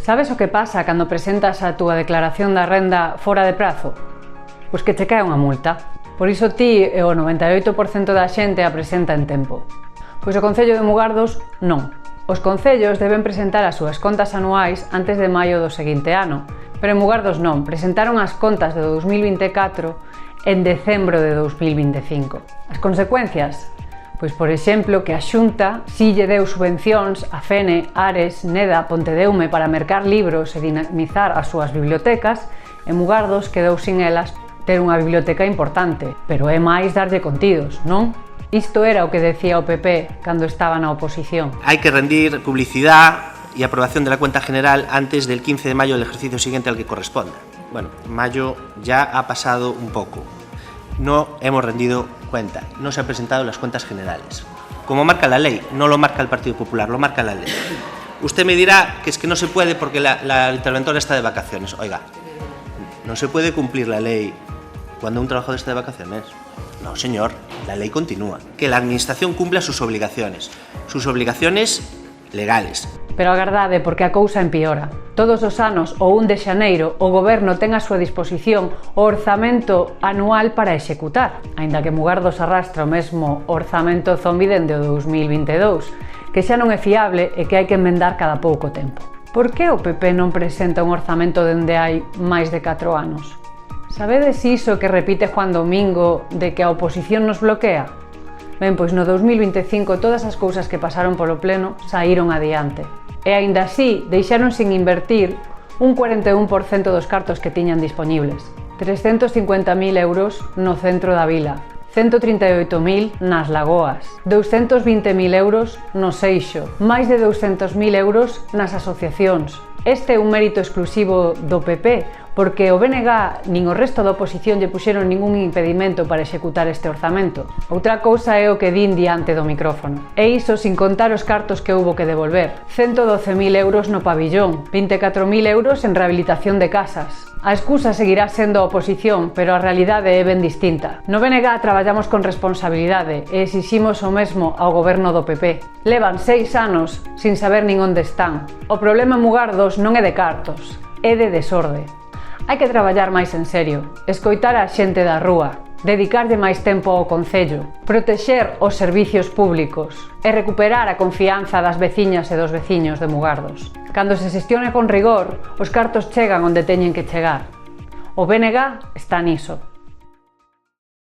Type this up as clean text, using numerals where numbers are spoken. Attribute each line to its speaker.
Speaker 1: Sabes o que pasa cando presentas a túa declaración da renda fora de prazo? Pois que che cae unha multa. Por iso ti e o 98% da xente a presenta en tempo. Pois o Concello de Mugardos non. Os concellos deben presentar as súas contas anuais antes de maio do seguinte ano, pero en Mugardos non, presentaron as contas de 2024 en decembro de 2025. As consecuencias? Pois, por exemplo, que a Xunta si lle deu subvencións a Fene, Ares, Neda, Pontedeume para mercar libros e dinamizar as súas bibliotecas, e Mugardos quedou sin elas ter unha biblioteca importante, pero é máis darlle contidos, non? Isto era o que decía o PP cando estaba na oposición.
Speaker 2: Hay que rendir publicidad y aprobación de la cuenta general antes del 15 de mayo del ejercicio siguiente al que corresponda. Bueno, mayo ya ha pasado un poco. No hemos rendido cuenta, no se han presentado las cuentas generales. Como marca la ley, no lo marca el Partido Popular, lo marca la ley. Usted me dirá que es que no se puede porque la interventora está de vacaciones. Oiga, no se puede cumplir la ley cuando un trabajador está de vacaciones. No, señor, la ley continúa. Que la Administración cumpla sus obligaciones legales.
Speaker 1: Pero agardade, porque a cousa empeora. Todos os anos, o 1 de xaneiro, o Goberno ten a súa disposición o orzamento anual para executar, aínda que Mugardos arrastra o mesmo orzamento zombi dende o 2022, que xa non é fiable e que hai que enmendar cada pouco tempo. Por que o PP non presenta un orzamento dende hai máis de 4 anos? Sabedes iso que repite Juan Domingo de que a oposición nos bloquea? Ben, pois no 2025 todas as cousas que pasaron polo pleno saíron adiante. E aínda así deixaron sin invertir un 41% dos cartos que tiñan dispoñibles. 350.000 euros no centro da vila, 138.000 nas Lagoas, 220.000 euros no Seixo, máis de 200.000 euros nas asociacións. Este é un mérito exclusivo do PP, porque o BNG nin o resto da oposición lle puxeron ningún impedimento para executar este orzamento. Outra cousa é o que din diante do micrófono. E iso sin contar os cartos que houbo que devolver. 112.000 euros no pabillón, 24.000 euros en rehabilitación de casas. A excusa seguirá sendo a oposición, pero a realidade é ben distinta. No BNG traballamos con responsabilidade e exiximos o mesmo ao goberno do PP. Levan 6 anos sin saber nin onde están. O problema en Mugardos non é de cartos, é de desorde. Hai que traballar máis en serio, escoitar a xente da rúa, dedicarlle máis tempo ao Concello, protexer os servicios públicos e recuperar a confianza das veciñas e dos veciños de Mugardos. Cando se xestione con rigor, os cartos chegan onde teñen que chegar. O BNG está niso.